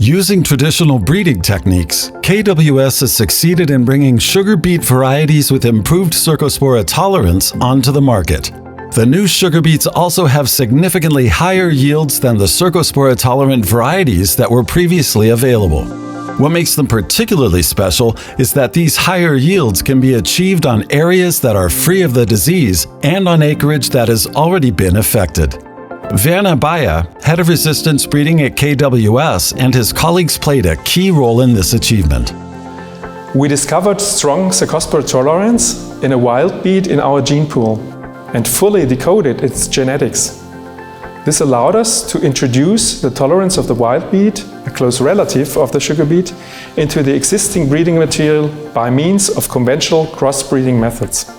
Using traditional breeding techniques, KWS has succeeded in bringing sugar beet varieties with improved Cercospora tolerance onto the market. The new sugar beets also have significantly higher yields than the Cercospora tolerant varieties that were previously available. What makes them particularly special is that these higher yields can be achieved on areas that are free of the disease and on acreage that has already been affected. Werner Beyer, head of resistance breeding at KWS, and his colleagues played a key role in this achievement. We discovered strong Cercospora tolerance in a wild beet in our gene pool and fully decoded its genetics. This allowed us to introduce the tolerance of the wild beet, a close relative of the sugar beet, into the existing breeding material by means of conventional crossbreeding methods.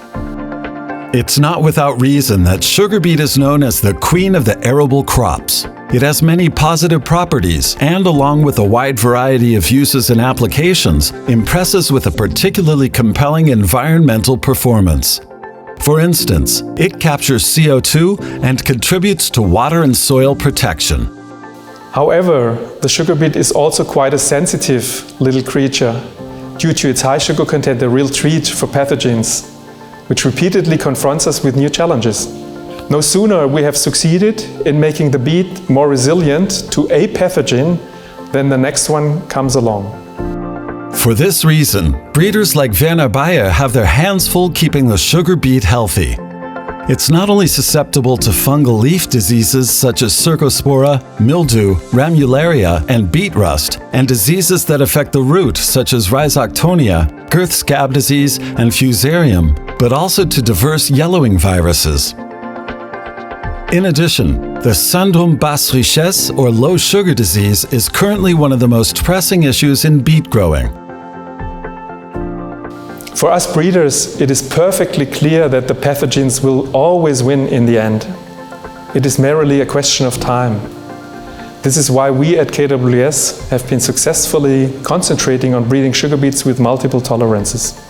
It's not without reason that sugar beet is known as the queen of the arable crops. It has many positive properties and, along with a wide variety of uses and applications, impresses with a particularly compelling environmental performance. For instance, it captures CO2 and contributes to water and soil protection. However, the sugar beet is also quite a sensitive little creature. Due to its high sugar content, a real treat for pathogens, which repeatedly confronts us with new challenges. No sooner we have succeeded in making the beet more resilient to a pathogen than the next one comes along. For this reason, breeders like Werner Beyer have their hands full keeping the sugar beet healthy. It's not only susceptible to fungal leaf diseases such as Cercospora, mildew, ramularia, and beet rust, and diseases that affect the root such as Rhizoctonia, girth scab disease, and fusarium, but also to diverse yellowing viruses. In addition, the syndrome basse richesse, or low sugar disease, is currently one of the most pressing issues in beet growing. For us breeders, it is perfectly clear that the pathogens will always win in the end. It is merely a question of time. This is why we at KWS have been successfully concentrating on breeding sugar beets with multiple tolerances.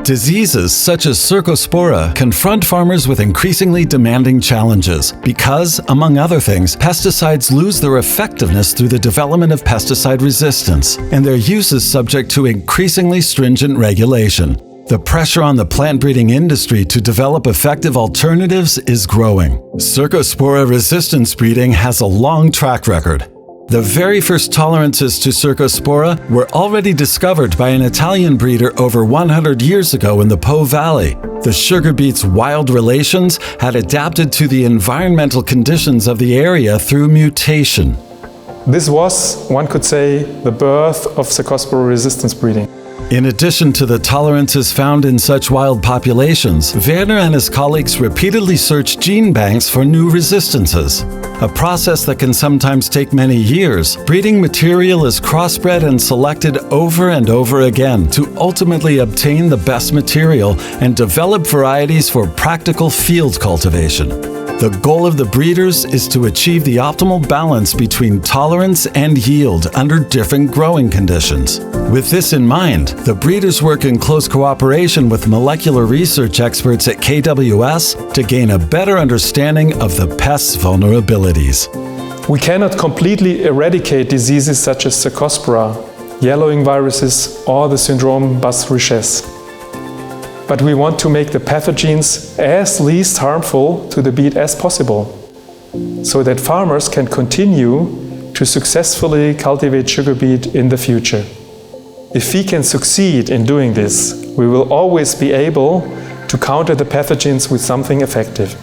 Diseases such as Cercospora confront farmers with increasingly demanding challenges because, among other things, pesticides lose their effectiveness through the development of pesticide resistance, and their use is subject to increasingly stringent regulation. The pressure on the plant breeding industry to develop effective alternatives is growing. Cercospora resistance breeding has a long track record. The very first tolerances to Cercospora were already discovered by an Italian breeder over 100 years ago in the Po Valley. The sugar beet's wild relations had adapted to the environmental conditions of the area through mutation. This was, one could say, the birth of Cercospora resistance breeding. In addition to the tolerances found in such wild populations, Werner and his colleagues repeatedly searched gene banks for new resistances. A process that can sometimes take many years, breeding material is crossbred and selected over and over again to ultimately obtain the best material and develop varieties for practical field cultivation. The goal of the breeders is to achieve the optimal balance between tolerance and yield under different growing conditions. With this in mind, the breeders work in close cooperation with molecular research experts at KWS to gain a better understanding of the pest's vulnerabilities. We cannot completely eradicate diseases such as Cercospora, yellowing viruses, or the syndrome basse richesse. But we want to make the pathogens as least harmful to the beet as possible, so that farmers can continue to successfully cultivate sugar beet in the future. If we can succeed in doing this, we will always be able to counter the pathogens with something effective.